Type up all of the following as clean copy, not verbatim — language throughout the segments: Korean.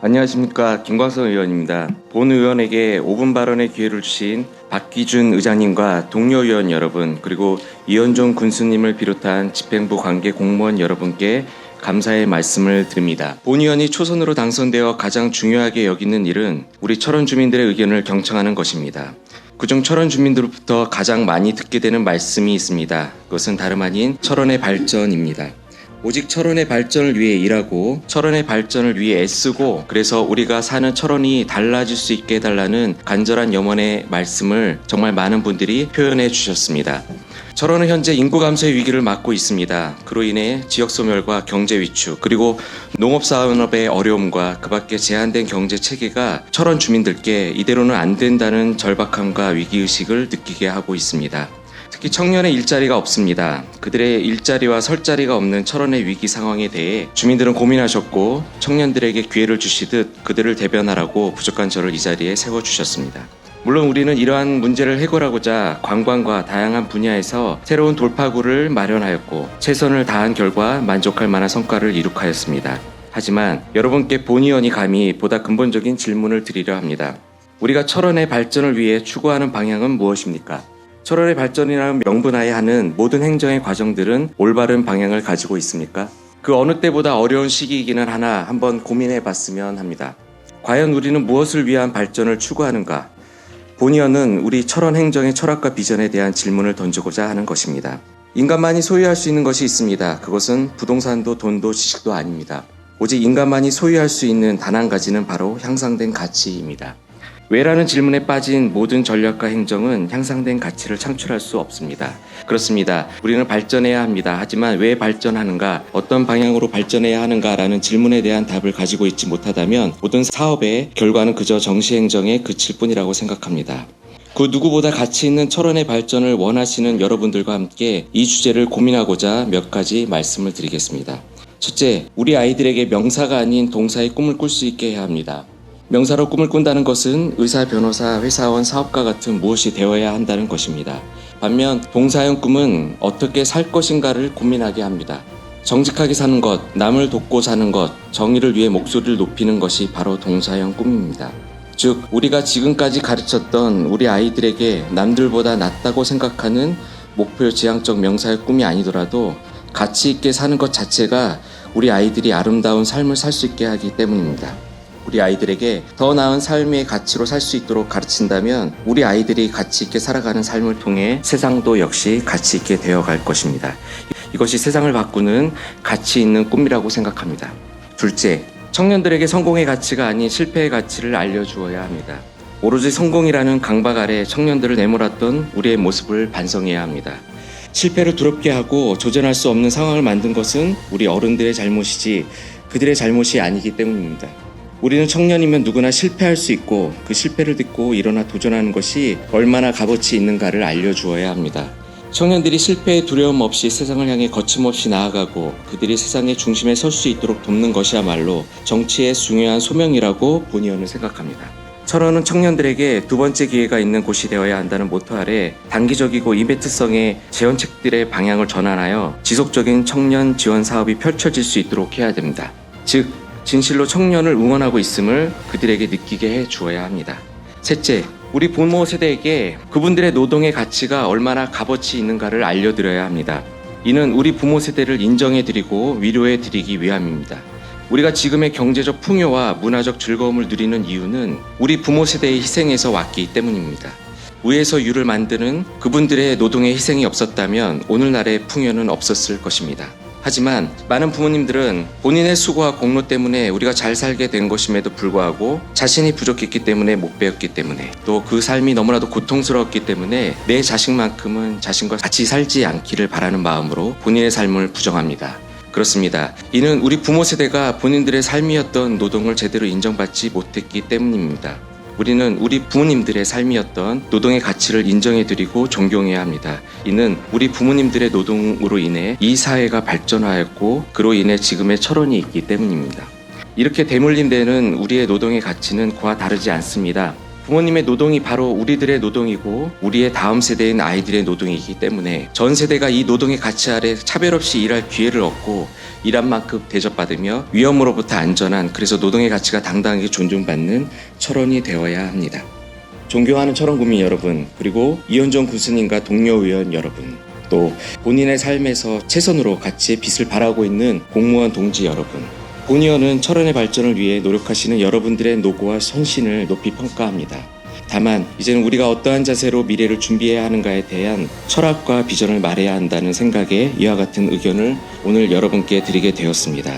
안녕하십니까. 김광석 의원입니다. 본 의원에게 5분 발언의 기회를 주신 박기준 의장님과 동료 의원 여러분, 그리고 이현종 군수님을 비롯한 집행부 관계 공무원 여러분께 감사의 말씀을 드립니다. 본 의원이 초선으로 당선되어 가장 중요하게 여기는 일은 우리 철원 주민들의 의견을 경청하는 것입니다. 그중 철원 주민들로부터 가장 많이 듣게 되는 말씀이 있습니다. 그것은 다름 아닌 철원의 발전입니다. 오직 철원의 발전을 위해 일하고 철원의 발전을 위해 애쓰고 그래서 우리가 사는 철원이 달라질 수 있게 해달라는 간절한 염원의 말씀을 정말 많은 분들이 표현해 주셨습니다. 철원은 현재 인구 감소의 위기를 맞고 있습니다. 그로 인해 지역 소멸과 경제 위축 그리고 농업산업의 어려움과 그 밖에 제한된 경제 체계가 철원 주민들께 이대로는 안 된다는 절박함과 위기의식을 느끼게 하고 있습니다. 특히 청년의 일자리가 없습니다. 그들의 일자리와 설 자리가 없는 철원의 위기 상황에 대해 주민들은 고민하셨고 청년들에게 기회를 주시듯 그들을 대변하라고 부족한 저를 이 자리에 세워주셨습니다. 물론 우리는 이러한 문제를 해결하고자 관광과 다양한 분야에서 새로운 돌파구를 마련하였고 최선을 다한 결과 만족할 만한 성과를 이룩하였습니다. 하지만 여러분께 본 의원이 감히 보다 근본적인 질문을 드리려 합니다. 우리가 철원의 발전을 위해 추구하는 방향은 무엇입니까? 철원의 발전이라는 명분하에 하는 모든 행정의 과정들은 올바른 방향을 가지고 있습니까? 그 어느 때보다 어려운 시기이기는 하나 한번 고민해 봤으면 합니다. 과연 우리는 무엇을 위한 발전을 추구하는가? 본 의원은 우리 철원 행정의 철학과 비전에 대한 질문을 던지고자 하는 것입니다. 인간만이 소유할 수 있는 것이 있습니다. 그것은 부동산도 돈도 지식도 아닙니다. 오직 인간만이 소유할 수 있는 단 한 가지는 바로 향상된 가치입니다. 왜라는 질문에 빠진 모든 전략과 행정은 향상된 가치를 창출할 수 없습니다. 그렇습니다. 우리는 발전해야 합니다. 하지만 왜 발전하는가, 어떤 방향으로 발전해야 하는가라는 질문에 대한 답을 가지고 있지 못하다면 모든 사업의 결과는 그저 정시행정에 그칠 뿐이라고 생각합니다. 그 누구보다 가치 있는 철원의 발전을 원하시는 여러분들과 함께 이 주제를 고민하고자 몇 가지 말씀을 드리겠습니다. 첫째, 우리 아이들에게 명사가 아닌 동사의 꿈을 꿀 수 있게 해야 합니다. 명사로 꿈을 꾼다는 것은 의사, 변호사, 회사원, 사업가 같은 무엇이 되어야 한다는 것입니다. 반면 동사형 꿈은 어떻게 살 것인가를 고민하게 합니다. 정직하게 사는 것, 남을 돕고 사는 것, 정의를 위해 목소리를 높이는 것이 바로 동사형 꿈입니다. 즉, 우리가 지금까지 가르쳤던 우리 아이들에게 남들보다 낫다고 생각하는 목표 지향적 명사의 꿈이 아니더라도 가치 있게 사는 것 자체가 우리 아이들이 아름다운 삶을 살 수 있게 하기 때문입니다. 우리 아이들에게 더 나은 삶의 가치로 살 수 있도록 가르친다면 우리 아이들이 가치 있게 살아가는 삶을 통해 세상도 역시 가치 있게 되어갈 것입니다. 이것이 세상을 바꾸는 가치 있는 꿈이라고 생각합니다. 둘째, 청년들에게 성공의 가치가 아닌 실패의 가치를 알려주어야 합니다. 오로지 성공이라는 강박 아래 청년들을 내몰았던 우리의 모습을 반성해야 합니다. 실패를 두렵게 하고 도전할 수 없는 상황을 만든 것은 우리 어른들의 잘못이지 그들의 잘못이 아니기 때문입니다. 우리는 청년이면 누구나 실패할 수 있고 그 실패를 딛고 일어나 도전하는 것이 얼마나 값어치 있는가를 알려주어야 합니다. 청년들이 실패의 두려움 없이 세상을 향해 거침없이 나아가고 그들이 세상의 중심에 설 수 있도록 돕는 것이야말로 정치의 중요한 소명이라고 본 의원은 생각합니다. 철원은 청년들에게 두 번째 기회가 있는 곳이 되어야 한다는 모토 아래 단기적이고 이벤트성의 지원책들의 방향을 전환하여 지속적인 청년 지원 사업이 펼쳐질 수 있도록 해야 됩니다. 즉, 진실로 청년을 응원하고 있음을 그들에게 느끼게 해 주어야 합니다. 셋째, 우리 부모 세대에게 그분들의 노동의 가치가 얼마나 값어치 있는가를 알려드려야 합니다. 이는 우리 부모 세대를 인정해드리고 위로해드리기 위함입니다. 우리가 지금의 경제적 풍요와 문화적 즐거움을 누리는 이유는 우리 부모 세대의 희생에서 왔기 때문입니다. 우에서 유를 만드는 그분들의 노동의 희생이 없었다면 오늘날의 풍요는 없었을 것입니다. 하지만 많은 부모님들은 본인의 수고와 공로 때문에 우리가 잘 살게 된 것임에도 불구하고 자신이 부족했기 때문에 못 배웠기 때문에 또 그 삶이 너무나도 고통스러웠기 때문에 내 자식만큼은 자신과 같이 살지 않기를 바라는 마음으로 본인의 삶을 부정합니다. 그렇습니다. 이는 우리 부모 세대가 본인들의 삶이었던 노동을 제대로 인정받지 못했기 때문입니다. 우리는 우리 부모님들의 삶이었던 노동의 가치를 인정해드리고 존경해야 합니다. 이는 우리 부모님들의 노동으로 인해 이 사회가 발전하였고 그로 인해 지금의 철원이 있기 때문입니다. 이렇게 대물림되는 우리의 노동의 가치는 그와 다르지 않습니다. 부모님의 노동이 바로 우리들의 노동이고 우리의 다음 세대인 아이들의 노동이기 때문에 전 세대가 이 노동의 가치 아래 차별 없이 일할 기회를 얻고 일한 만큼 대접받으며 위험으로부터 안전한, 그래서 노동의 가치가 당당하게 존중받는 철원이 되어야 합니다. 존경하는 철원구민 여러분, 그리고 이현종 군수님과 동료 의원 여러분, 또 본인의 삶에서 최선으로 가치의 빛을 발하고 있는 공무원 동지 여러분, 본 의원은 철원의 발전을 위해 노력하시는 여러분들의 노고와 헌신을 높이 평가합니다. 다만 이제는 우리가 어떠한 자세로 미래를 준비해야 하는가에 대한 철학과 비전을 말해야 한다는 생각에 이와 같은 의견을 오늘 여러분께 드리게 되었습니다.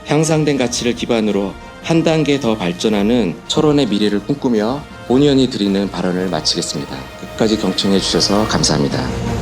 향상된 가치를 기반으로 한 단계 더 발전하는 철원의 미래를 꿈꾸며 본 의원이 드리는 발언을 마치겠습니다. 끝까지 경청해 주셔서 감사합니다.